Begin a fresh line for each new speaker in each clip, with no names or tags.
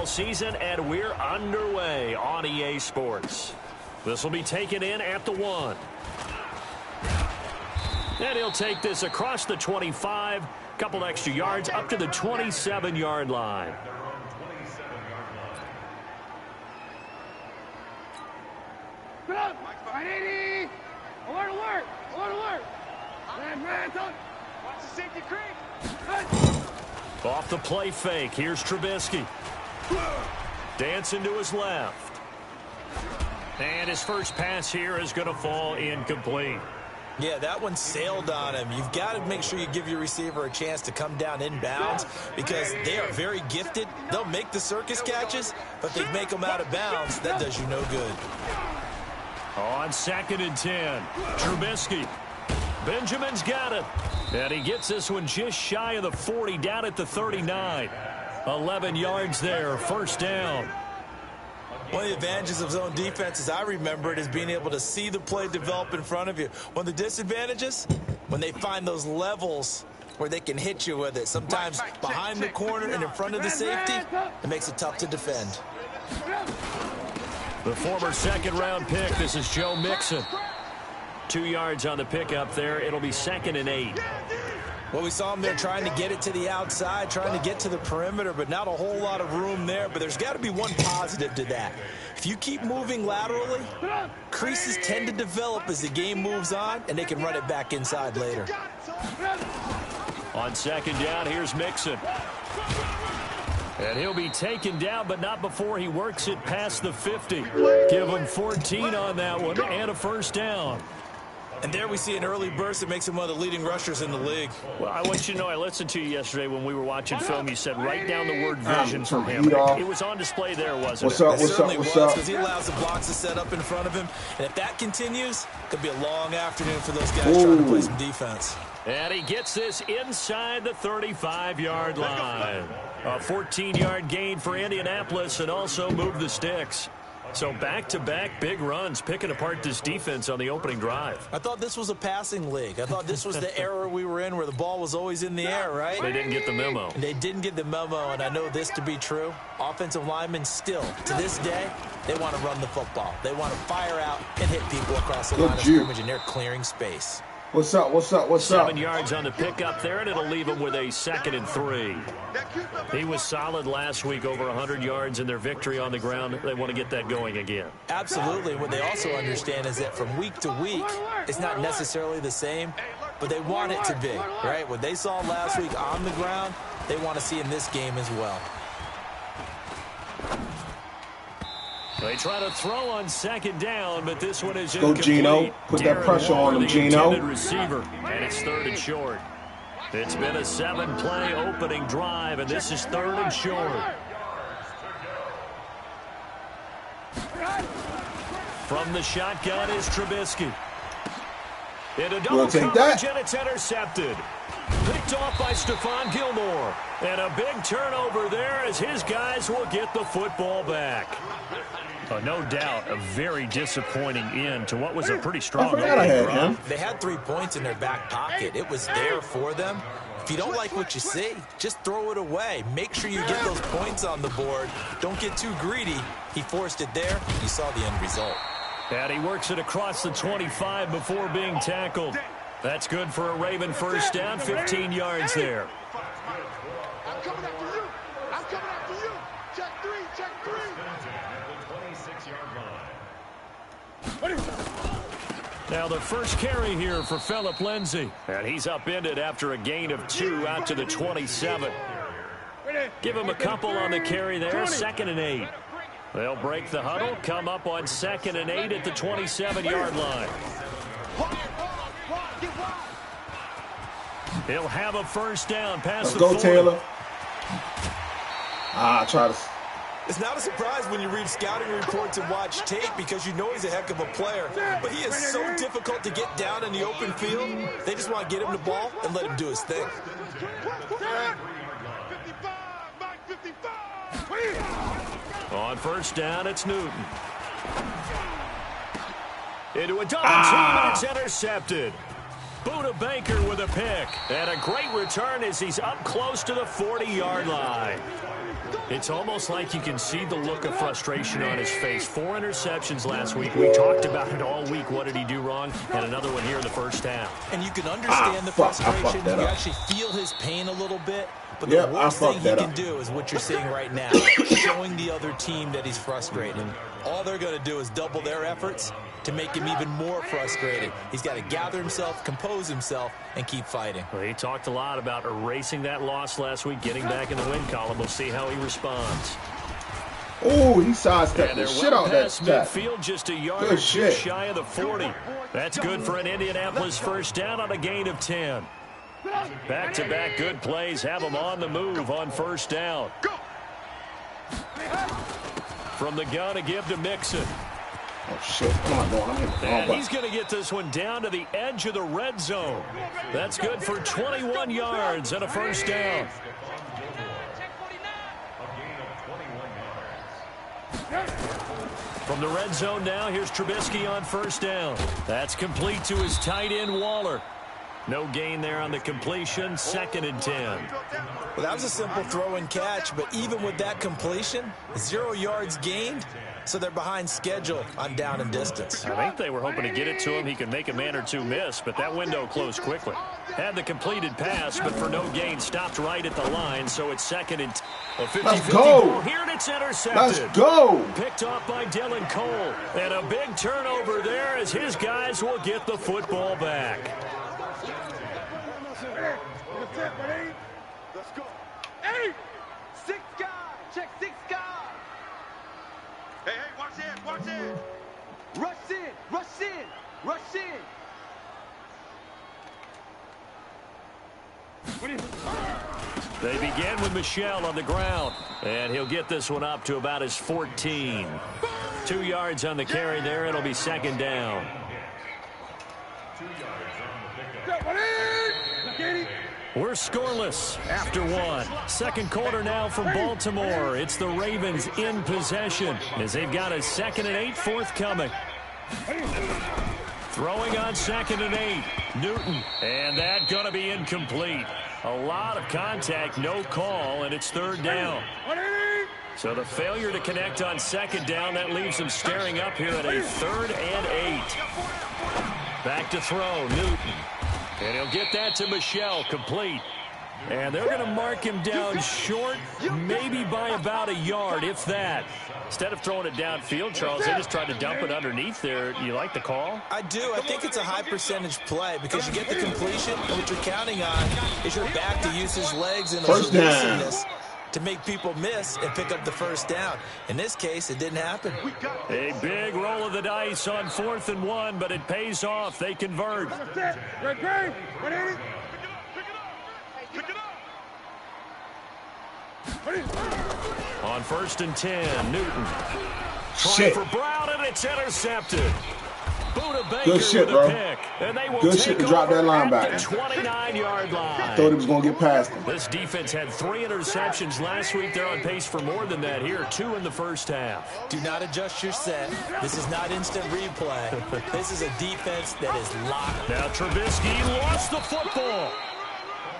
football season, and we're underway on EA Sports. This will be taken in at the 1. And he'll take this across the 25, couple extra yards up to the 27-yard line.
Alert, alert, alert, alert. Man, watch the safety creep.
Off the play fake, here's Trubisky. Dancing to his left. And his first pass here is going to fall incomplete.
Yeah, that one sailed on him. You've got to make sure you give your receiver a chance to come down inbounds because they are very gifted. They'll make the circus catches, but they make them out of bounds. That does you no good.
On 2nd and 10, Trubisky. Benjamin's got it. And he gets this one just shy of the 40, down at the 39. 11 yards there, first down.
One of the advantages of zone defense, as I remember it, is being able to see the play develop in front of you. One of the disadvantages, when they find those levels where they can hit you with it, sometimes behind the corner and in front of the safety, it makes it tough to defend.
The former second-round pick, this is Joe Mixon. 2 yards on the pickup there. It'll be 2nd and 8.
Well, we saw him there trying to get it to the outside, trying to get to the perimeter, but not a whole lot of room there. But there's got to be one positive to that. If you keep moving laterally, creases tend to develop as the game moves on, and they can run it back inside later.
On 2nd down, here's Mixon. And he'll be taken down, but not before he works it past the 50. Give him 14 on that one and a first down.
And there we see an early burst that makes him one of the leading rushers in the league.
Well, I want you to know I listened to you yesterday when we were watching film. You said write down the word vision from him. It was on display there, wasn't it?
What's up? Because he allows the blocks to set up in front of him. And if that continues, it could be a long afternoon for those guys trying to play some defense.
And he gets this inside the 35-yard line. A 14-yard gain for Indianapolis and also move the sticks. So back-to-back big runs, picking apart this defense on the opening drive.
I thought this was a passing league. I thought this was the era we were in where the ball was always in the air, right?
They didn't get the memo.
They didn't get the memo, and I know this to be true. Offensive linemen still, to this day, they want to run the football. They want to fire out and hit people across the line of scrimmage, and they're clearing space.
What's up?
7 yards on the pickup there, and it'll leave him with a 2nd and 3. He was solid last week, over 100 yards in their victory on the ground. They want to get that going again.
Absolutely. What they also understand is that from week to week, it's not necessarily the same, but they want it to be, right? What they saw last week on the ground, they want to see in this game as well.
They try to throw on 2nd down, but this one is
incomplete. Go, Gino. Put that pressure on him, Gino.
Receiver, and it's 3rd and short. It's been a 7-play opening drive, and this is 3rd and short. From the shotgun is Trubisky. Into double coverage, and it's intercepted. Picked off by Stephon Gilmore. And a big turnover there as his guys will get the football back. No doubt a very disappointing end to what was a pretty strong opening drive.
They had 3 points in their back pocket. It was there for them. If you don't like what you see, just throw it away. Make sure you get those points on the board. Don't get too greedy. He forced it there. You saw the end result.
And he works it across the 25 before being tackled. That's good for a Raven first down, 15 yards there.
I'm coming after you. I'm coming after you. Check 3, check 3.
26-yard line. Now the first carry here for Phillip Lindsay. And he's upended after a gain of 2 out to the 27. Give him a couple on the carry there, 2nd and 8. They'll break the huddle, come up on 2nd and 8 at the 27-yard line. He'll have a first down past the 40.
Let's go, Taylor. Try to...
It's not a surprise when you read scouting reports and watch tape because you know he's a heck of a player. But he is so difficult to get down in the open field. They just want to get him the ball and let him do his thing.
On first down, it's Newton. Into a double team, and it's intercepted. Buda Baker with a pick. And a great return as he's up close to the 40-yard line. It's almost like you can see the look of frustration on his face. 4 interceptions last week. We talked about it all week. What did he do wrong? And another one here in the first half.
And you can understand the frustration. You actually feel his pain a little bit. But the worst thing he can do is what you're seeing right now, showing the other team that he's frustrated. All they're going to do is double their efforts to make him even more frustrated. He's got to gather himself, compose himself, and keep fighting.
Well, he talked a lot about erasing that loss last week, getting back in the win column. We'll see how he responds.
Oh, he sidestepped the shit out of that
midfield, just a yard or two shy of the 40. That's good for an Indianapolis first down on a gain of 10. Back-to-back good plays have them on the move on first down. From the gun, a give to Mixon.
Oh, shit. Come on, Dawn. I'm hitting the wrong button.
He's going to get this one down to the edge of the red zone. That's good for 21 yards and a first down. From the red zone now, here's Trubisky on first down. That's complete to his tight end, Waller. No gain there on the completion, 2nd and 10.
Well, that was a simple throw and catch, but even with that completion, 0 yards gained, so they're behind schedule on down and distance.
I think they were hoping to get it to him. He could make a man or two miss, but that window closed quickly. Had the completed pass, but for no gain, stopped right at the line, so it's 2nd and 50-50
Let's go.
ball here, and it's intercepted.
Let's go.
Picked off by Dylan Cole, and a big turnover there as his guys will get the football back.
Let's go. 8. 6 guys. Check 6 guys. Hey, watch in, watch in. Rush in, rush in, rush in.
They begin with Michel on the ground, and he'll get this one up to about his 14. 2 yards on the carry there. It'll be 2nd down. We're scoreless after 1. Second quarter now from Baltimore. It's the Ravens in possession as they've got a 2nd and 8 forthcoming. Throwing on 2nd and 8. Newton. And that going to be incomplete. A lot of contact, no call, and it's 3rd down. So the failure to connect on 2nd down, that leaves them staring up here at a 3rd and 8. Back to throw, Newton. And he'll get that to Michel, complete. And they're going to mark him down short, maybe by about a yard, if that. Instead of throwing it downfield, Charles, they just tried to dump it underneath there. You like the call?
I do. I think it's a high-percentage play because you get the completion, and what you're counting on is your back to use his legs and his elusiveness to make people miss and pick up the first down. In this case, it didn't happen.
A big roll of the dice on 4th and 1, but it pays off. They convert. On 1st and 10, Newton. Trying for Brown, and it's intercepted. Buda Baker
good shit,
with
bro.
A pick, and they will
good
take
shit to drop that linebacker.
29-yard line.
I thought he was going to get past him.
This defense had 3 interceptions last week. They're on pace for more than that here. 2 in the first half.
Do not adjust your set. This is not instant replay. This is a defense that is locked.
Now Trubisky lost the football.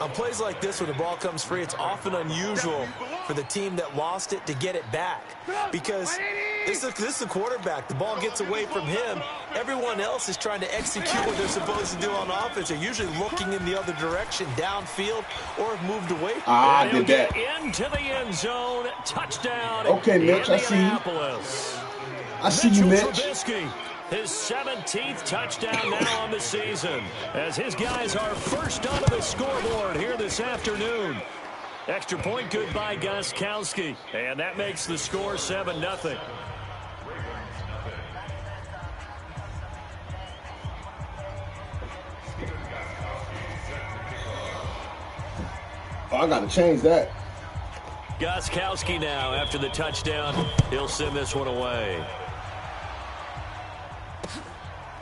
On plays like this where the ball comes free, it's often unusual for the team that lost it to get it back because this is the quarterback. The ball gets away from him. Everyone else is trying to execute what they're supposed to do on offense. They're usually looking in the other direction, downfield, or have moved away.
I did that. Into the end zone. Touchdown.
Okay, Mitch, I see you. I see you, Mitch.
Trubisky. His 17th touchdown now on the season as his guys are first onto the scoreboard here this afternoon. Extra point good by Gostkowski, and that makes the score 7-0.
Oh, I got to change that.
Gostkowski now after the touchdown. He'll send this one away.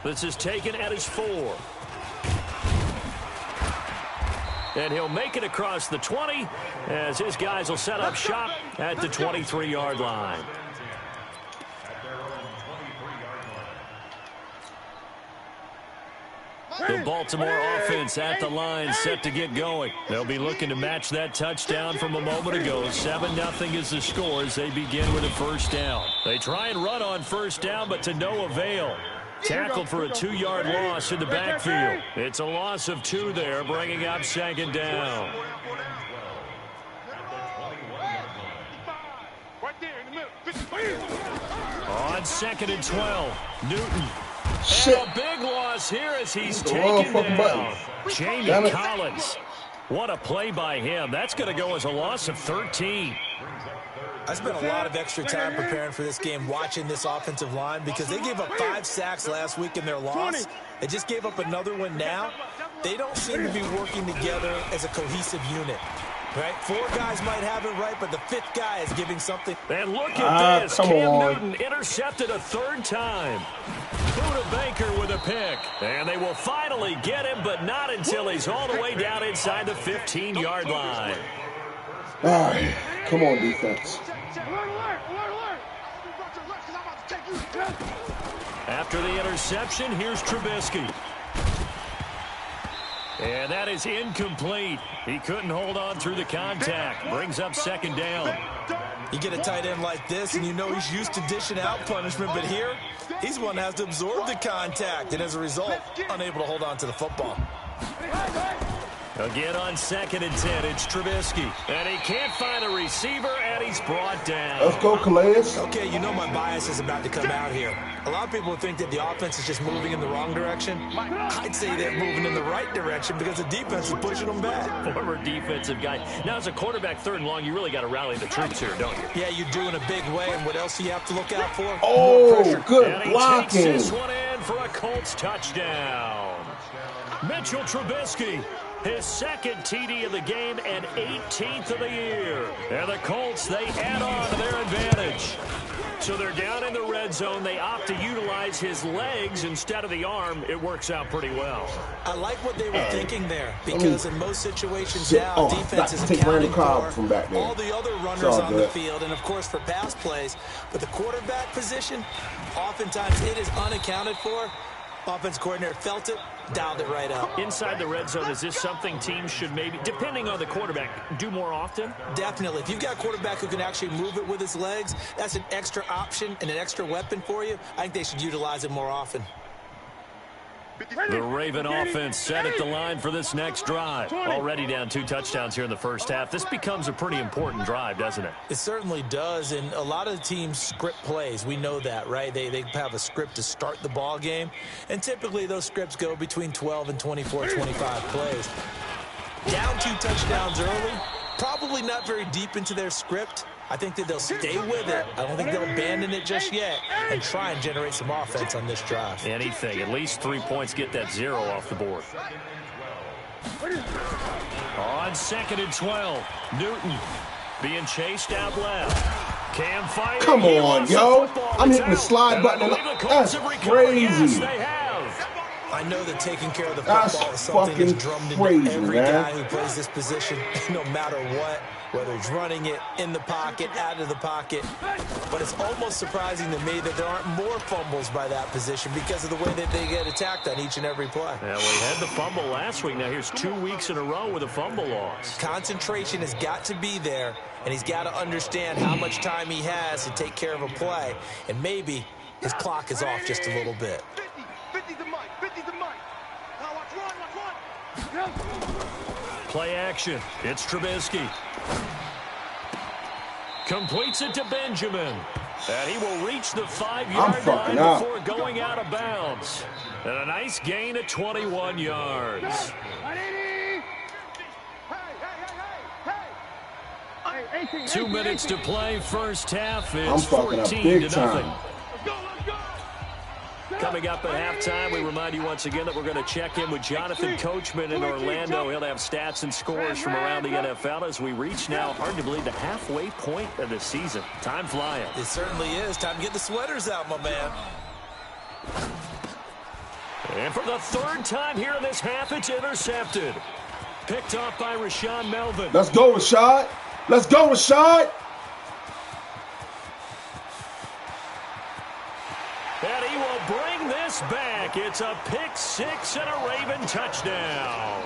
This is taken at his 4. And he'll make it across the 20 as his guys will set up shop at the 23-yard line. The Baltimore offense at the line, set to get going. They'll be looking to match that touchdown from a moment ago. 7-0 is the score as they begin with a first down. They try and run on first down, but to no avail. Tackled for a 2-yard loss in the backfield. It's a loss of 2 there, bringing up second down. On 2nd and 12, Newton.
Shit.
And a big loss here as he's taken down. Jamie Collins. What a play by him. That's going to go as a loss of 13.
I spent a lot of extra time preparing for this game, watching this offensive line, because they gave up 5 sacks last week in their loss. They just gave up another one now. They don't seem to be working together as a cohesive unit. Right? 4 guys might have it right, but the 5th guy is giving something.
And look at this. Cam Newton intercepted a 3rd time. Buda Baker with a pick. And they will finally get him, but not until he's all the way down inside the 15-yard line.
All right. Come on, defense.
After the interception, here's Trubisky. And that is incomplete. He couldn't hold on through the contact. Brings up second down.
You get a tight end like this, and you know he's used to dishing out punishment, but here, he's one that has to absorb the contact, and as a result, unable to hold on to the football.
Again on 2nd and 10, it's Trubisky. And he can't find a receiver, and he's brought down.
Let's go, Calais.
Okay, you know my bias is about to come out here. A lot of people think that the offense is just moving in the wrong direction. I'd say they're moving in the right direction because the defense is pushing them back.
Former defensive guy. Now, as a quarterback 3rd and long, you really got to rally the troops here, don't you?
Yeah, you do in a big way, and what else do you have to look out for?
Oh, good
and he
blocking.
takes this one in for a Colts touchdown. Mitchell Trubisky. His 2nd TD of the game and 18th of the year. And the Colts, they add on to their advantage. So they're down in the red zone. They opt to utilize his legs instead of the arm. It works out pretty well.
I like what they were thinking there, because in most situations now, defense is accounting for all the other runners on the field, and of course for pass plays. But the quarterback position, oftentimes it is unaccounted for. Offense coordinator felt it, dialed it right out.
Inside the red zone, is this something teams should maybe, depending on the quarterback, do more often?
Definitely. If you've got a quarterback who can actually move it with his legs, that's an extra option and an extra weapon for you. I think they should utilize it more often.
The Raven offense set at the line for this next drive. Already down 2 touchdowns here in the first half. This becomes a pretty important drive, doesn't it?
It certainly does, and a lot of the teams script plays. We know that, right? They have a script to start the ball game, and typically those scripts go between 12 and 24, 25 plays. Down 2 touchdowns early, probably not very deep into their script. I think that they'll stay with it. I don't think they'll abandon it just yet and try and generate some offense on this drive.
Anything. At least 3 points, get that 0 off the board. On 2nd and 12, Newton being chased out left. Cam fighting.
Come on, yo. I'm hitting the slide button. That's crazy.
I know that taking care of the football is something that's drummed into every guy who plays this position, no matter what, whether he's running it, in the pocket, out of the pocket. But it's almost surprising to me that there aren't more fumbles by that position because of the way that they get attacked on each and every play.
Yeah, we had the fumble last week. Now here's 2 weeks in a row with a fumble loss.
Concentration has got to be there, and he's got to understand how much time he has to take care of a play. And maybe his clock is off just a little bit.
50 the mic. 50 the mic. Now watch one.
Play action. It's Trubisky. Completes it to Benjamin. And he will reach the 5-yard line before going out of bounds. And a nice gain of 21 yards. 2 minutes to play first half. It's 14-0. Coming up at halftime, we remind you once again that we're going to check in with Jonathan Coachman in Orlando. He'll have stats and scores from around the NFL as we reach now, hard to believe, the halfway point of the season. Time flying.
It certainly is. Time to get the sweaters out, my man.
And for the 3rd time here in this half, it's intercepted. Picked off by Rashaan Melvin.
Let's go, Rashad. Let's go, Rashad.
And he will bring this this back. It's a pick six and a Raven touchdown.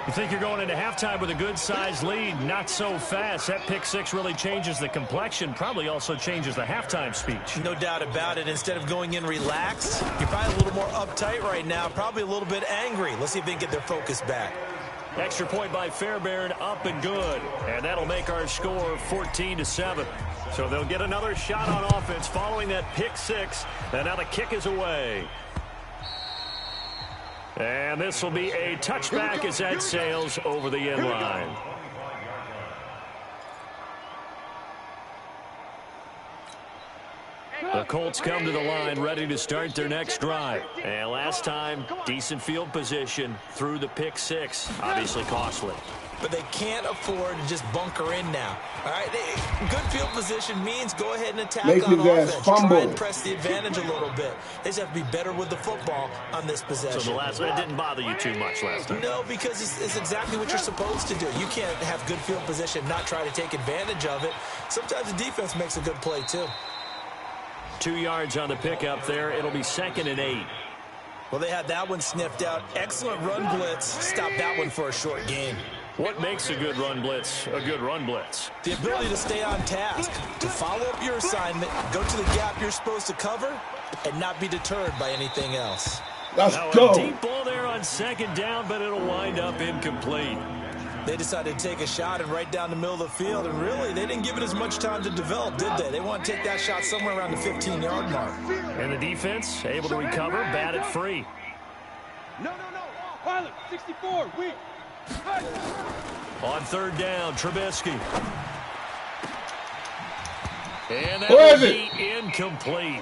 You think you're going into halftime with a good-sized lead. Not so fast. That pick six really changes the complexion. Probably also changes the halftime speech.
No doubt about it. Instead of going in relaxed, you're probably a little more uptight right now. Probably a little bit angry. Let's see if they can get their focus back.
Extra point by Fairbairn, up and good. And that'll make our score 14-7. So they'll get another shot on offense following that pick six. And now the kick is away. And this will be a touchback as that sails over the end line. The Colts come to the line ready to start their next drive. And last time, decent field position through the pick six. Obviously costly.
But they can't afford to just bunker in now. All right, good field position means go ahead and attack on offense. Try and press the advantage a little bit. They just have to be better with the football on this possession.
So it didn't bother you too much last time?
No, because it's exactly what you're supposed to do. You can't have good field position, not try to take advantage of it. Sometimes the defense makes a good play too.
2 yards on the pickup there. It'll be 2nd and 8.
Well, they had that one sniffed out. Excellent run blitz. Stop that one for a short gain.
What makes a good run blitz a good run blitz?
The ability to stay on task, to follow up your assignment, go to the gap you're supposed to cover, and not be deterred by anything else.
Let's
go. A deep ball there on 2nd down, but it'll wind up incomplete.
They decided to take a shot and right down the middle of the field, and really, they didn't give it as much time to develop, did they? They want to take that shot somewhere around the 15-yard mark.
And the defense able to recover, bat it free.
No. Pilot, 64, weak.
On 3rd down, Trubisky. And that will be incomplete.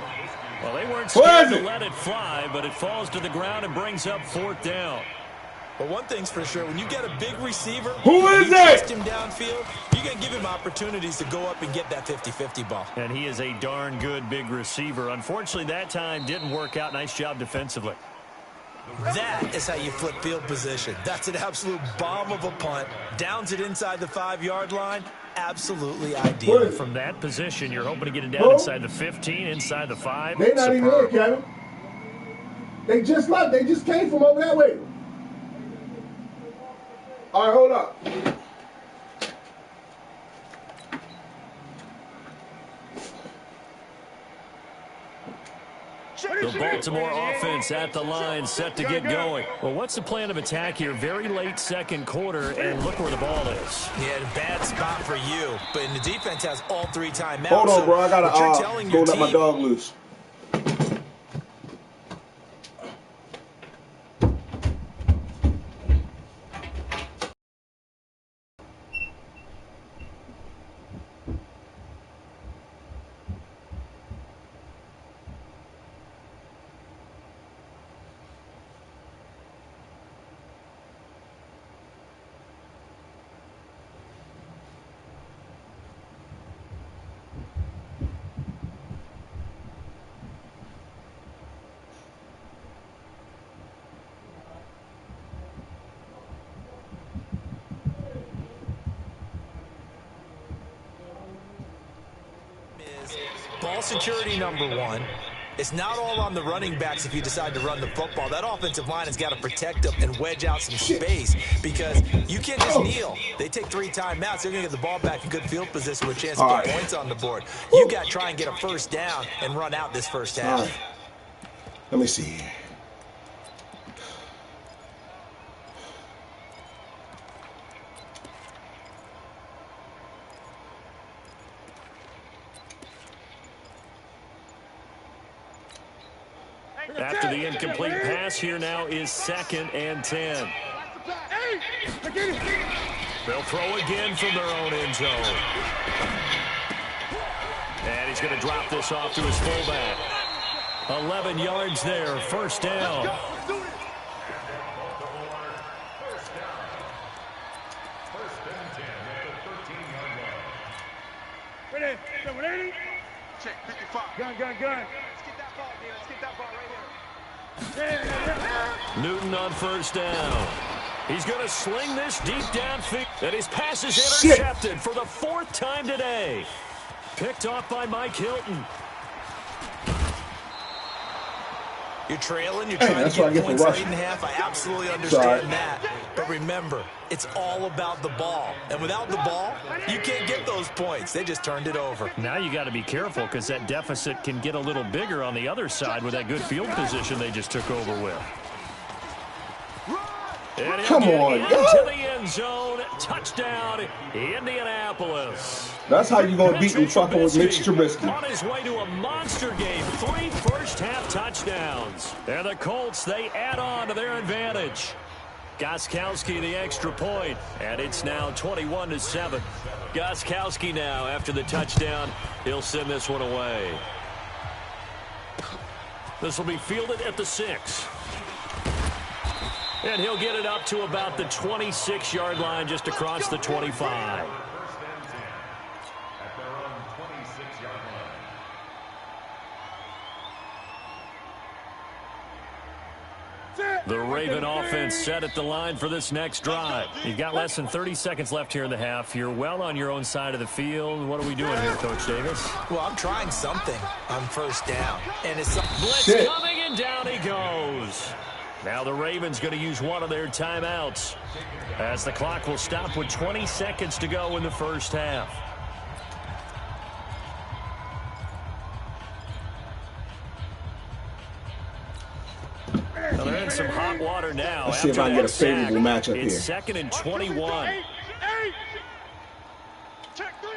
Well, they weren't scared to let it fly, but it falls to the ground and brings up 4th down.
But one thing's for sure, when you get a big receiver,
who is it?
Trust him downfield, you're going to give him opportunities to go up and get that 50-50 ball.
And he is a darn good big receiver. Unfortunately, that time didn't work out. Nice job defensively.
That is how you flip field position. That's an absolute bomb of a punt. Downs it inside the 5-yard line. Absolutely ideal.
From that position, you're hoping to get it down inside the 15, inside the 5.
They're not even here, Kevin. They just left. They just came from over that way. All right, hold up.
The Baltimore offense at the line, set to get going. Well, what's the plan of attack here? Very late 2nd quarter, and look where the ball is.
Yeah, a bad spot for you. But the defense has all 3 timeouts.
Hold on, bro. I got to go let my dog loose.
Ball security #1. It's not all on the running backs if you decide to run the football. That offensive line has got to protect them and wedge out some space because you can't just kneel. They take 3 timeouts. They're going to get the ball back in good field position with a chance to get points on the board. You got to try and get a 1st down and run out this 1st half.
Right. Let me see.
After the incomplete pass, here now is 2nd and 10. They'll throw again from their own end zone. And he's going to drop this off to his fullback. 11 yards there, 1st down.
Ready? Check, 55. Gun. Let's get that ball, dude. Let's get that ball right here.
Newton on 1st down. He's going to sling this deep downfield. And his pass is intercepted for the 4th time today. Picked off by Mike Hilton.
You're trailing, you're trying to get points late in half. I absolutely understand that. But remember, it's all about the ball. And without the ball, you can't get those points. They just turned it over.
Now you got to be careful because that deficit can get a little bigger on the other side with that good field position they just took over with.
Come on,
into the end zone. Touchdown, Indianapolis.
That's how you gonna beat them fucking with Mitch Trubisky.
On his way to a monster game, 3 first-half touchdowns. And the Colts, they add on to their advantage. Gostkowski the extra point, and it's now 21-7. Gostkowski now after the touchdown. He'll send this one away. This will be fielded at the 6. And he'll get it up to about the 26-yard line just across the 25. The Raven offense set at the line for this next drive. You've got less than 30 seconds left here in the half. You're well on your own side of the field. What are we doing here, Coach Davis?
Well, I'm trying something on first down. And it's
blitz coming, and down he goes. Now the Ravens going to use one of their timeouts as the clock will stop with 20 seconds to go in the first half. Well, they're in some hot water now.
Let's see if I can get a favorable matchup here.
It's 2nd and 21.
Check three.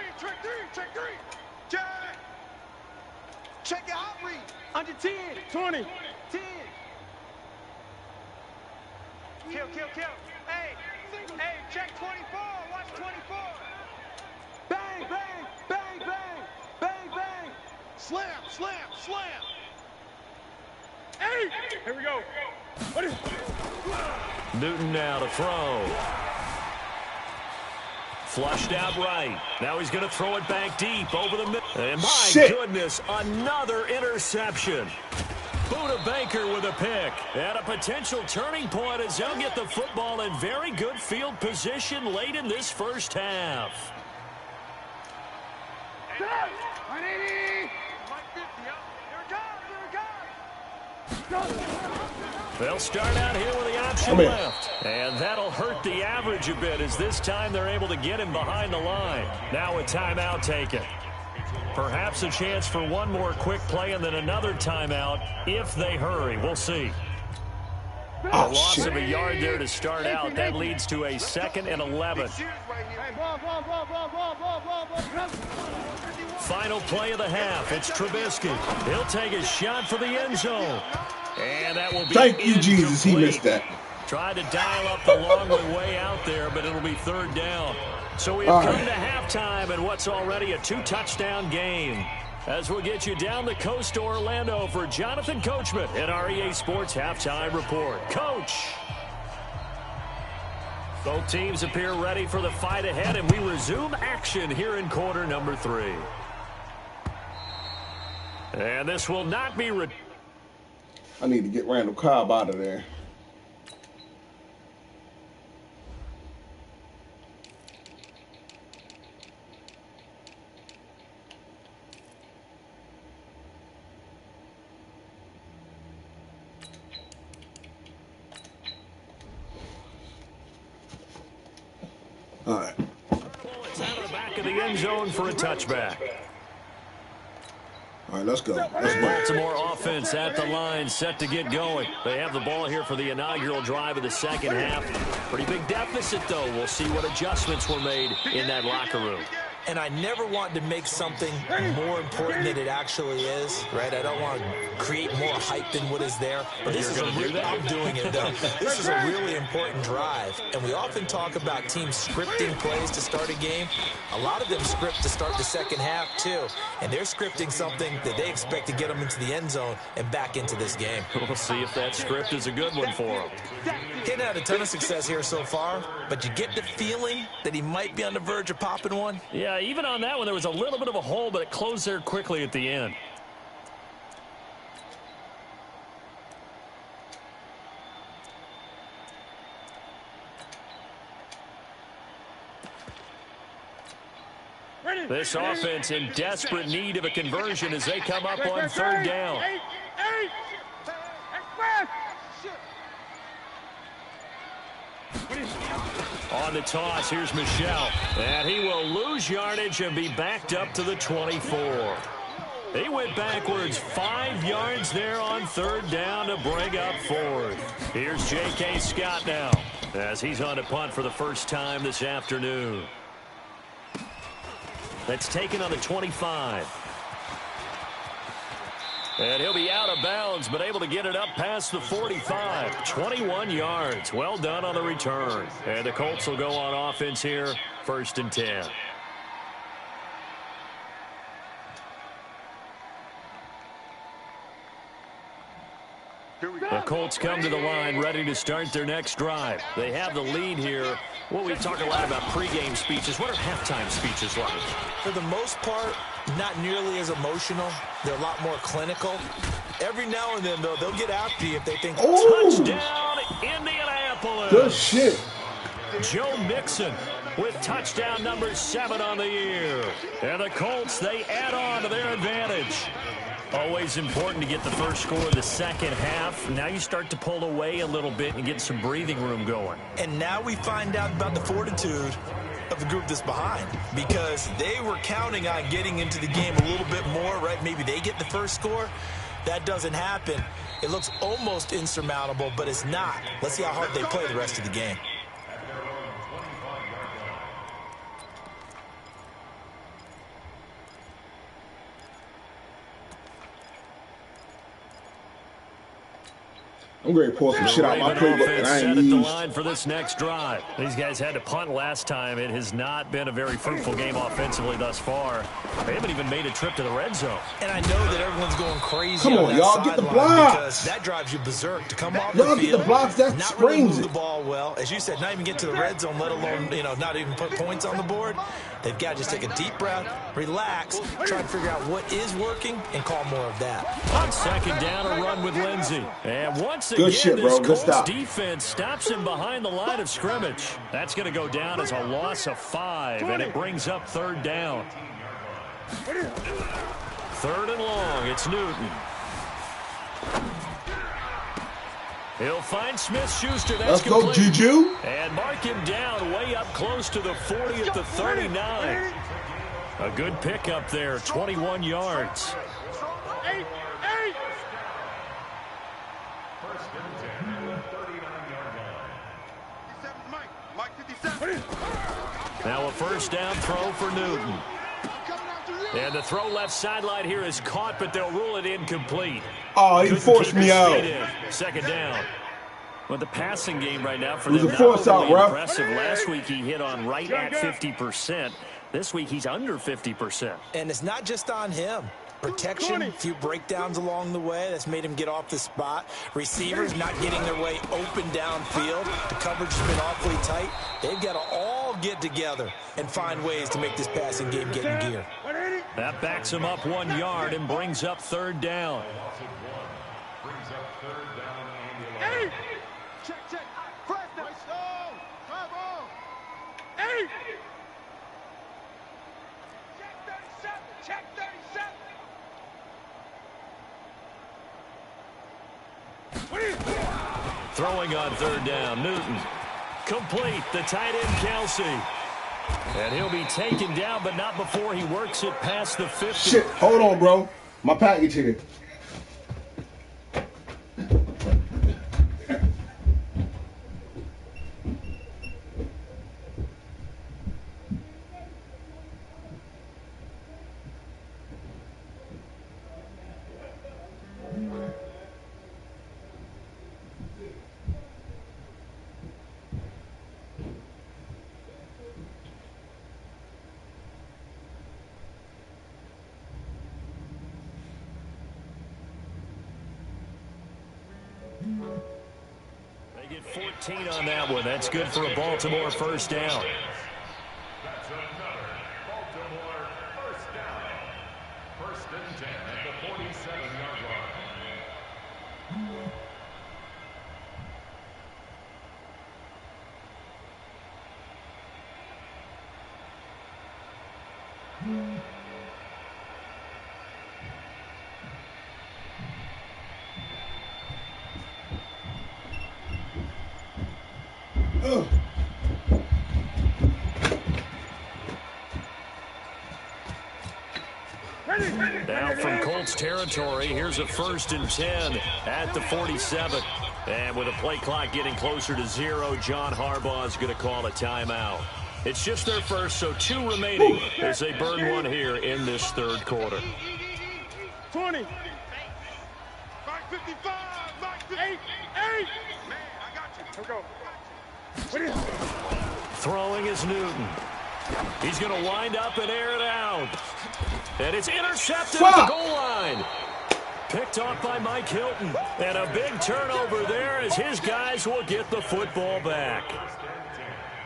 Check your hot read. Under 10. 20. 10. Kill. Hey, check 24. Watch 24. Bang. Slam. Hey, here we go.
Newton now to throw. Flushed out right. Now he's going to throw it back deep over the middle. And my goodness, another interception. Buda Baker with a pick. And a potential turning point as they'll get the football in very good field position late in this first half.
180.
They'll start out here with the option left. And that'll hurt the average a bit as this time they're able to get him behind the line. Now a timeout taken. Perhaps a chance for one more quick play and then another timeout if they hurry. We'll see. A loss of a yard there to start out. That leads to a 2nd and 11. Final play of the half. It's Trubisky. He'll take a shot for the end zone. And that will be
Thank you, Jesus. He missed that.
Tried to dial up the long way out there, but it'll be 3rd down. So we've come to halftime in what's already a 2-touchdown game. As we'll get you down the coast to Orlando for Jonathan Coachman at our EA Sports Halftime Report. Coach! Both teams appear ready for the fight ahead, and we resume action here in quarter number 3. And this will not be...
I need to get Randall Cobb out of there. All right.
It's out of the back of the end zone for a touchback.
All right, let's go.
Baltimore offense at the line, set to get going. They have the ball here for the inaugural drive of the second half. Pretty big deficit, though. We'll see what adjustments were made in that locker room.
And I never want to make something more important than it actually is, right? I don't want to create more hype than what is there. But this is I'm doing it, though. This is a really important drive. And we often talk about teams scripting plays to start a game. A lot of them script to start the second half, too. And they're scripting something that they expect to get them into the end zone and back into this game.
We'll see if that script is a good one for them.
He hadn't had a ton of success here so far, but you get the feeling that he might be on the verge of popping one.
Yeah, even on that one, there was a little bit of a hole, but it closed there quickly at the end. This offense in desperate need of a conversion as they come up on 3rd down. On the toss, here's Michel. And he will lose yardage and be backed up to the 24. He went backwards 5 yards there on 3rd down to bring up 4th. Here's J.K. Scott now as he's on a punt for the first time this afternoon. That's taken on the 25. And he'll be out of bounds, but able to get it up past the 45. 21 yards. Well done on the return. And the Colts will go on offense here, 1st and 10. The Colts come to the line ready to start their next drive. They have the lead here. Well, we talk a lot about pregame speeches. What are halftime speeches like?
For the most part, not nearly as emotional. They're a lot more clinical. Every now and then, though, they'll get after you if they think,
touchdown, Indianapolis.
Good shit.
Joe Mixon with touchdown number 7 on the year. And the Colts, they add on to their advantage. Always important to get the first score of the second half. Now you start to pull away a little bit and get some breathing room going.
And now we find out about the fortitude of the group that's behind, because they were counting on getting into the game a little bit more, right? Maybe they get the first score. That doesn't happen. It looks almost insurmountable, but it's not. Let's see how hard they play the rest of the game.
I'm going to pull some shit out my playbook that I ain't
set at the
used.
line for this next drive. These guys had to punt last time. It has not been a very fruitful game offensively thus far. They haven't even made a trip to the red zone.
And I know that everyone's going crazy.
Come on, y'all, get the blocks.
Because that drives you berserk to come off
Y'all
the
get
field.
the blocks, that
not really
springs
move
it.
the ball well. As you said, not even get to the red zone, let alone, not even put points on the board. They've got to just take a deep breath, relax, try to figure out what is working, and call more of that.
On 2nd down, a run with Lindsey. And once
Good
again,
shit, bro.
this
Good
Colts
stop.
defense stops him behind the line of scrimmage. That's going to go down as a loss of 5, and it brings up 3rd down. 3rd and long, it's Newton. He'll find Smith-Schuster. That's
Let's go,
complete.
Juju.
And mark him down way up close to the 40 at the 39. A good pickup there, 21 yards. Now a 1st down throw for Newton. And the throw left sideline here is caught, but they'll rule it incomplete.
Oh, he
Couldn't
forced
keep
me
his
out.
feet in. 2nd down. Well, the passing game right now for
It was
them
a
not
force out,
overly
ref.
impressive. Last week he hit on right at 50%. This week he's under 50%.
And it's not just on him. Protection, a few breakdowns along the way. That's made him get off the spot. Receivers not getting their way open downfield. The coverage has been awfully tight. They've got to all get together and find ways to make this passing game get in gear.
That backs him up 1 yard and brings up 3rd down.
Hey! Check. Fresno. Bravo. Hey! Check 37.
Throwing on 3rd down, Newton. Complete, the tight end, Kelsey. And he'll be taken down, but not before he works it past the 50.
Shit, hold on, bro. My package here.
They get 14 on that one. That's good for a Baltimore 1st down.
That's another Baltimore 1st down. 1st and 10 at the 47-yard line.
Ugh.
Now from Colts territory, here's a 1st and 10 at the 47. And with a play clock getting closer to 0, John Harbaugh is going to call a timeout. It's just their first, so 2 remaining as they burn one here in this 3rd quarter.
20. Mark 55. Mark 58. Man, I got you. Here we go.
Throwing is Newton. He's going to wind up and air it out. And it's intercepted at the goal line. Picked off by Mike Hilton. And a big turnover there as his guys will get the football back.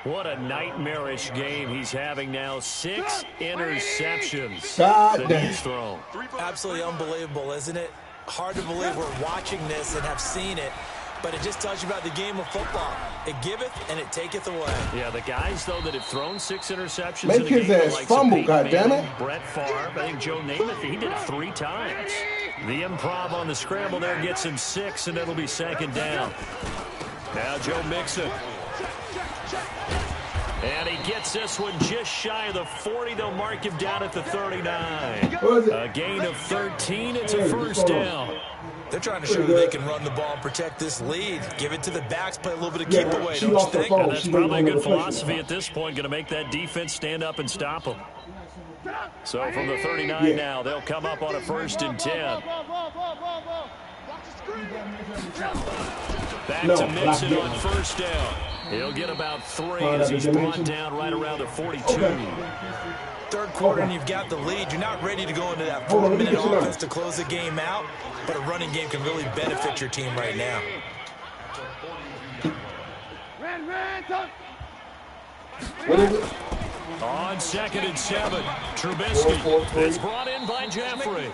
What a nightmarish game he's having now. 6 interceptions that he's thrown.
Absolutely unbelievable, isn't it? Hard to believe we're watching this and have seen it. But it just tells you about the game of football. It giveth and it taketh away.
Yeah, the guys, though, that have thrown 6 interceptions
Make
in a
his
game,
ass
like
fumble,
Peyton
goddammit.
Manning, Brett Favre, I think Joe Namath, he did it 3 times. The improv on the scramble there gets him 6, and it'll be 2nd down. Now Joe Mixon. And he gets this one just shy of the 40. They'll mark him down at the 39. A gain of 13. It's a 1st down.
They're trying to show that they can run the ball and protect this lead. Give it to the backs, play a little bit of keep away, don't you think?
And that's probably a good philosophy at this point, going to make that defense stand up and stop them. So from the 39 now, they'll come up on a 1st and 10. Back to Mixon on 1st down. He'll get about 3 as he's brought down right around the 42.
3rd quarter and you've got the lead. You're not ready to go into that 4-minute offense to close the game out, but a running game can really benefit your team right now.
What is it?
On 2nd and 7, Trubisky is brought in by Jeffrey.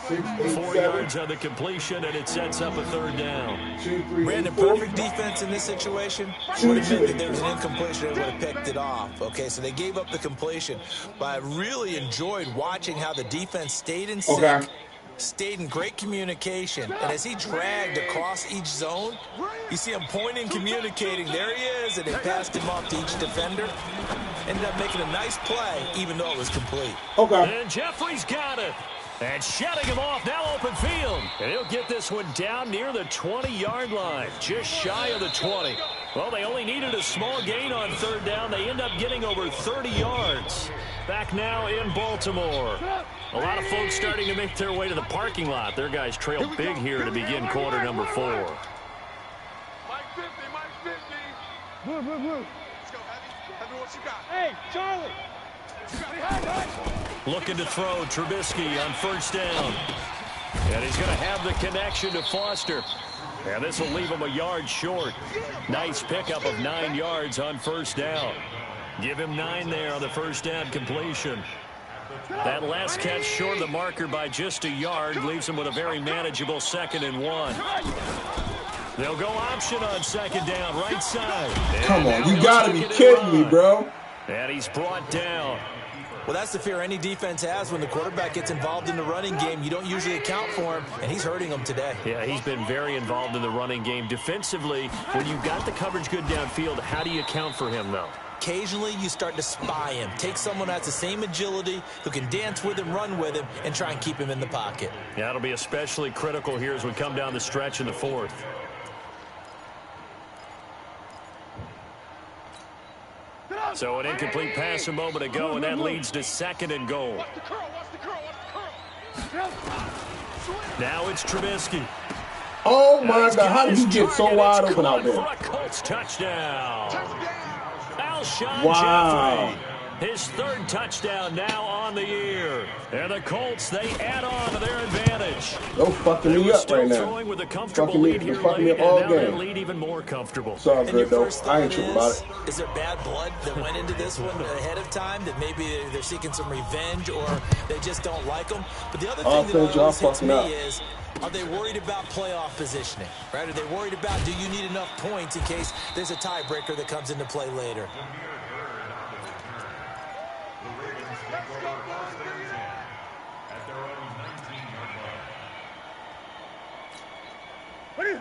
4 yards on the completion, and it sets up a 3rd down.
Brandon, perfect defense in this situation would have meant that there was an incompletion and would have picked it off. Okay, so they gave up the completion, but I really enjoyed watching how the defense stayed in sync, stayed in great communication, and as he dragged across each zone, you see him pointing, communicating. There he is, and they passed him off to each defender. Ended up making a nice play, even though it was complete.
And Jeffrey's got it. And shutting him off, now open field. And he'll get this one down near the 20-yard line, just shy of the 20. Well, they only needed a small gain on 3rd down. They end up getting over 30 yards. Back now in Baltimore. A lot of folks starting to make their way to the parking lot. Their guys trail big here to begin quarter number 4.
Mike 50, Mike 50. Blue. Let's go, Heavy, what you got? Hey, Charlie.
Looking to throw, Trubisky on 1st down. And he's going to have the connection to Foster. And this will leave him a yard short. Nice pickup of 9 yards on 1st down. Give him 9 there on the 1st down completion. That last catch short of the marker by just a yard leaves him with a very manageable 2nd and 1. They'll go option on 2nd down, right side.
Come on, you got to be kidding me, bro.
And he's brought down.
Well, that's the fear any defense has when the quarterback gets involved in the running game. You don't usually account for him, and he's hurting them today.
Yeah, he's been very involved in the running game. Defensively, when you've got the coverage good downfield, how do you account for him, though?
Occasionally, you start to spy him. Take someone who has the same agility, who can dance with him, run with him, and try and keep him in the pocket.
Yeah, that'll be especially critical here as we come down the stretch in the 4th. So an incomplete pass a moment ago, and that leads to 2nd and goal. Now it's Trubisky.
Oh, my God. How did you get so wide open out there?
For a Colts touchdown. Alshon Jeffrey. His 3rd touchdown now on the year. And the Colts, they add on to their advantage.
Don't fucking me up right now.
Throwing with a comfortable lead here late, and now they lead even more comfortable.
It's all good, though. I ain't tripping about it.
Is there bad blood that went into this one ahead of time, that maybe they're seeking some revenge or they just don't like them? But the other thing that always hits me is, are they worried about playoff positioning? Right? Are they worried about, do you need enough points in case there's a tiebreaker that comes into play later?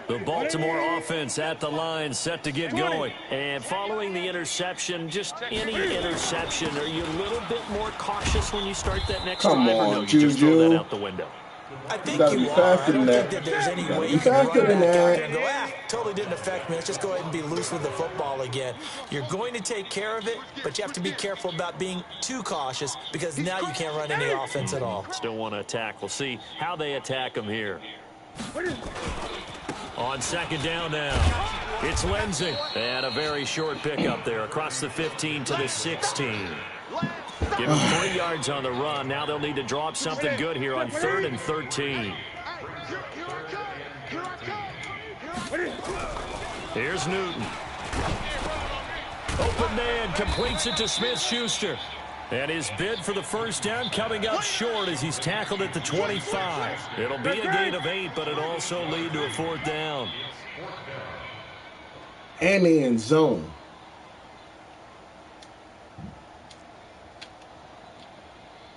The Baltimore offense at the line, set to get going. And following the interception, just any interception, are you a little bit more cautious when you start that next drive?
Come
Or
on,
no, you just throw that out the window?
I think
gotta
you
be
are.
faster
I don't
than
think
that.
that there's any
Gotta
way
be
you can run
faster
back
than
out
that.
there and go, totally didn't affect me. Let's just go ahead and be loose with the football again. You're going to take care of it, but you have to be careful about being too cautious because now you can't run any offense at all.
Still want to attack. We'll see how they attack him here. On second down now, it's Lindsey. And a very short pickup there across the 15 to the 16. Give him 3 yards on the run. Now they'll need to draw up something good here on 3rd and 13. Here's Newton. Open man completes it to Smith-Schuster. And his bid for the first down coming up short as he's tackled at the 25. It'll be a gain of 8, but it'll also lead to a 4th down.
And the end zone.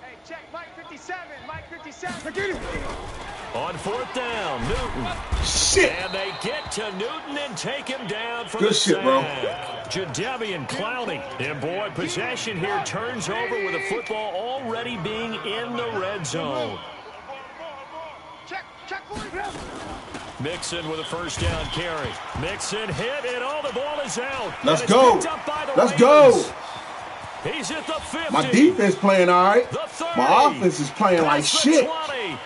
Hey, check Mike 57. Mike 57.
On 4th down, Newton.
Shit.
And they get to Newton and take him down for
Good
the
shit,
sack.
bro.
Jadeveon Clowney. And boy, possession here turns over with the football already being in the red zone.
Check.
Mixon with a first down carry. Mixon hit, and all the ball is out.
Let's
And it's
go.
picked up by the
Let's
Ravens.
go.
He's at the 50.
My defense playing all right.
The 30.
My offense is playing like
Past the
shit.
20.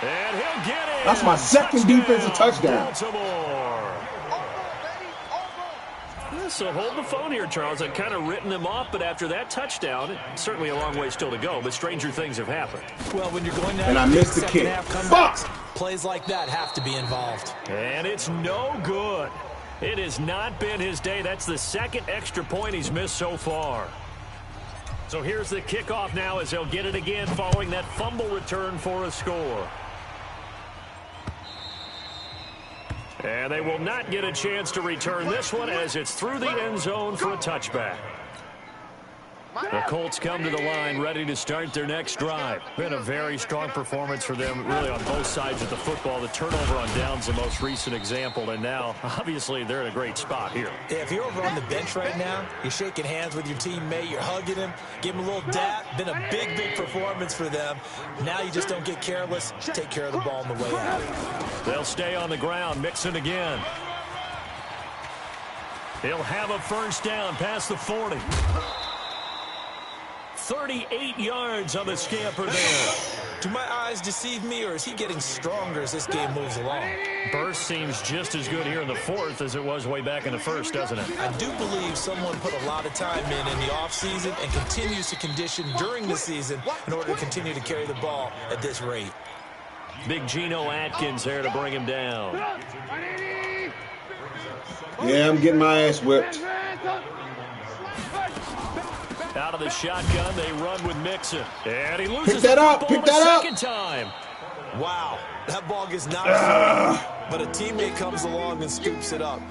And he'll get it.
That's my second defensive touchdown.
Baltimore. So hold the phone here, Charles. I'd kind of written them off, but after that touchdown, certainly a long way still to go, but stranger things have happened.
Well, when you're going to
And I missed the kick. Fuck!
Plays like that have to be involved.
And it's no good. It has not been his day. That's the second extra point he's missed so far. So here's the kickoff now as they'll get it again following that fumble return for a score. And they will not get a chance to return this one as it's through the end zone for a touchback. The Colts come to the line ready to start their next drive. Been a very strong performance for them really on both sides of the football. The turnover on downs the most recent example, and now obviously they're in a great spot here.
Yeah, if you're over on the bench right now, you're shaking hands with your teammate, you're hugging him, give him a little dap. Been a big performance for them. Now you just don't get careless. Take care of the ball on the way out.
They'll stay on the ground, Mixon again. He'll have a first down past the 40. 38 yards on the scamper there.
Do my eyes deceive me, or is he getting stronger as this game moves along?
Burst seems just as good here in the 4th as it was way back in the 1st, doesn't it?
I do believe someone put a lot of time in the offseason and continues to condition during the season in order to continue to carry the ball at this rate.
Big Geno Atkins there to bring him down.
Yeah, I'm getting my ass whipped.
Out of the shotgun, they run with Mixon. And he loses
Pick that
the
up,
football
pick that
the
up.
second time.
Wow, that ball gets knocked out, but a teammate comes along and scoops it up.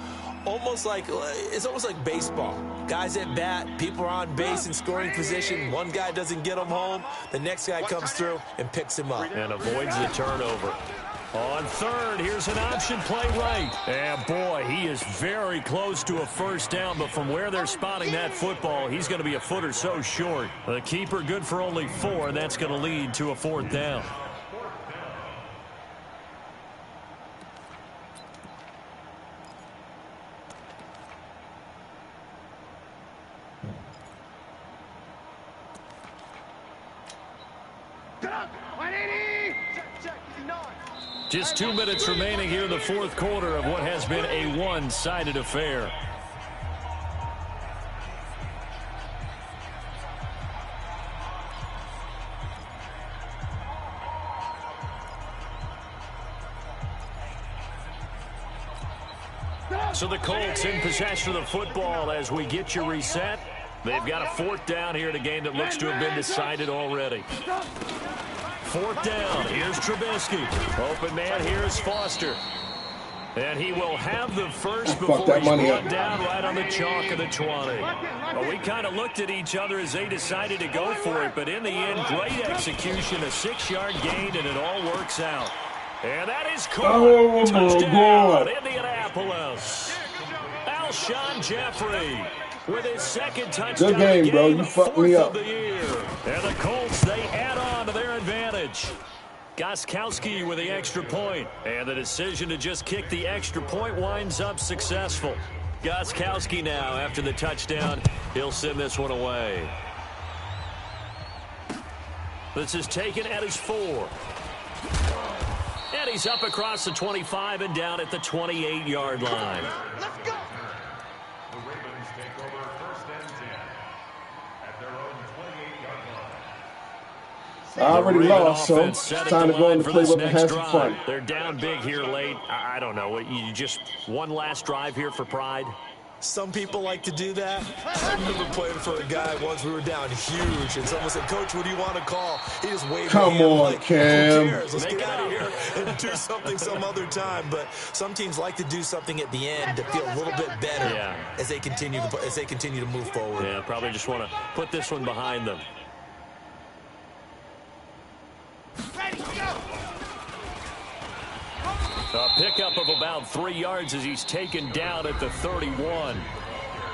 It's almost like baseball. Guys at bat, people are on base in scoring position. One guy doesn't get him home. The next guy comes through and picks him up.
And avoids the turnover. On 3rd, here's an option play right. And boy, he is very close to a first down, but from where they're spotting that football, he's going to be a foot or so short. The keeper good for only 4, and that's going to lead to a 4th down. Just 2 minutes remaining here in the 4th quarter of what has been a one-sided affair. So the Colts in possession of the football as we get you reset. They've got a 4th down here in a game that looks to have been decided already. 4th down. Here's Trubisky. Open man. Here's Foster. And he will have the first before he's brought down right on the chalk of the 20. Well, we kind of looked at each other as they decided to go for it, but in the end, great execution, a 6-yard gain, and it all works out. And that is caught.
Oh,
Touchdown,
my God.
Indianapolis. Alshon Jeffrey with his second touchdown
Good game, bro. You fucked me up.
of the year. And the Colts, they add on to their advantage. Gostkowski with the extra point. And the decision to just kick the extra point winds up successful. Gostkowski now, after the touchdown, he'll send this one away. This is taken at his 4. And he's up across the 25 and down at the 28-yard line.
Let's go.
The Ravens take over 1st and 10 at their own 28-yard line.
I already lost, so it's time to go in the playbook and have some fun.
They're down big here late. I don't know. You just one last drive here for pride?
Some people like to do that. I remember playing for a guy once. We were down huge, and someone said, "Coach, what do you want to call?" He just waved.
Come on,
like,
Cam.
Who cares? Let's get out of here and do something some other time. But some teams like to do something at the end to feel a little bit better as they continue to move forward.
Yeah, probably just want to put this one behind them.
Ready, go.
A pickup of about 3 yards as he's taken down at the 31.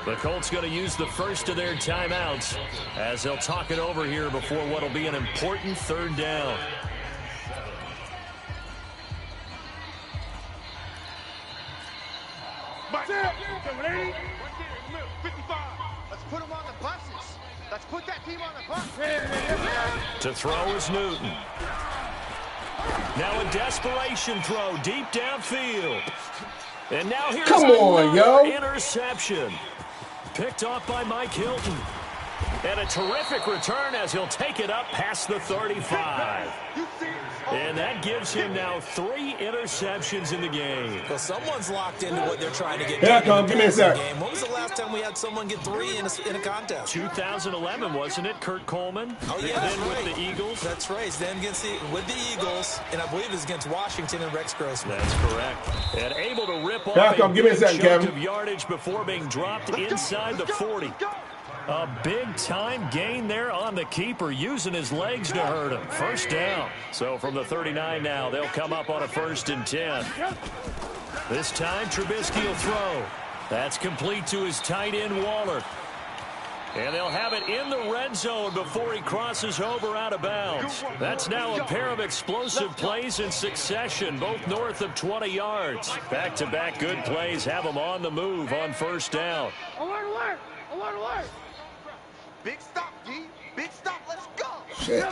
The Colts going to use the first of their timeouts as they'll talk it over here before what will be an important 3rd down.
Ready? 55. Let's put them on the buses. Let's put that team on the bus.
To throw is Newton. Now a desperation throw deep downfield. And now here's another interception. Picked off by Mike Hilton. And a terrific return as he'll take it up past the 35. And that gives him now 3 interceptions in the game.
Well, someone's locked into what they're trying to get
Here I
done
come.
in the
Give me a sec.
game. When was the last time we had someone get 3 in a contest?
2011, wasn't it? Kurt Coleman.
Oh, yeah,
And
that's
then
right.
with the Eagles.
That's right. Then with the Eagles, and I believe it was against Washington and Rex Grossman.
That's correct. And able to rip off
Here I come.
a
Give me a
big
second,
chunk
Kevin.
of yardage before being dropped inside the 40. A big-time gain there on the keeper, using his legs to hurt him. 1st down. So from the 39 now, they'll come up on a 1st and 10. This time, Trubisky will throw. That's complete to his tight end, Waller. And they'll have it in the red zone before he crosses over out of bounds. That's now a pair of explosive plays in succession, both north of 20 yards. Back-to-back good plays have them on the move on 1st down.
Alert, alert. Alert, alert. Big stop, D. Big stop. Let's go.
Shit.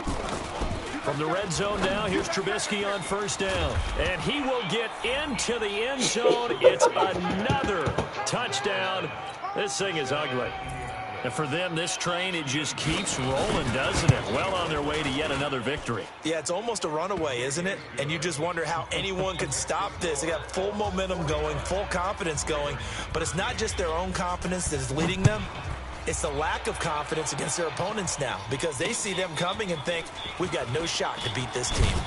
From the red zone now, here's Trubisky on 1st down. And he will get into the end zone. It's another touchdown. This thing is ugly. And for them, this train, it just keeps rolling, doesn't it? Well on their way to yet another victory.
Yeah, it's almost a runaway, isn't it? And you just wonder how anyone could stop this. They got full momentum going, full confidence going. But it's not just their own confidence that is leading them. It's the lack of confidence against their opponents now, because they see them coming and think, we've got no shot to beat this team.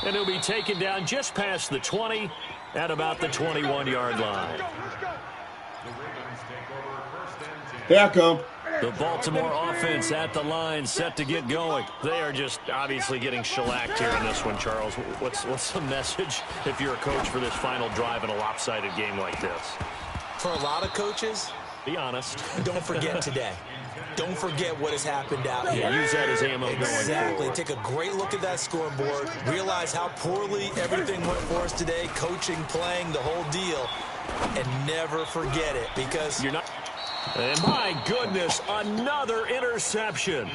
And he'll be taken down just past the 20 at about the 21-yard line.
Here I come.
The Baltimore offense at the line, set to get going. They are just obviously getting shellacked here in this one, Charles. What's the message if you're a coach for this final drive in a lopsided game like this?
For a lot of coaches,
be honest.
Don't forget today. Don't forget what has happened out here.
Yeah, use that as ammo going forward.
Exactly. Take a great look at that scoreboard. Realize how poorly everything went for us today. Coaching, playing, the whole deal. And never forget it, because
you're not. And my goodness, another interception.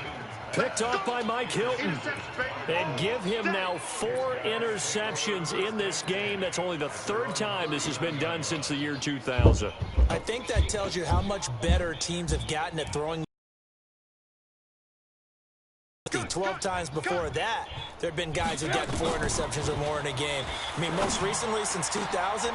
Picked off by Mike Hilton. And give him now 4 interceptions in this game. That's only the 3rd time this has been done since the year 2000.
I think that tells you how much better teams have gotten at throwing. 12 times before that, there have been guys who've gotten 4 interceptions or more in a game. I mean, most recently, since 2000,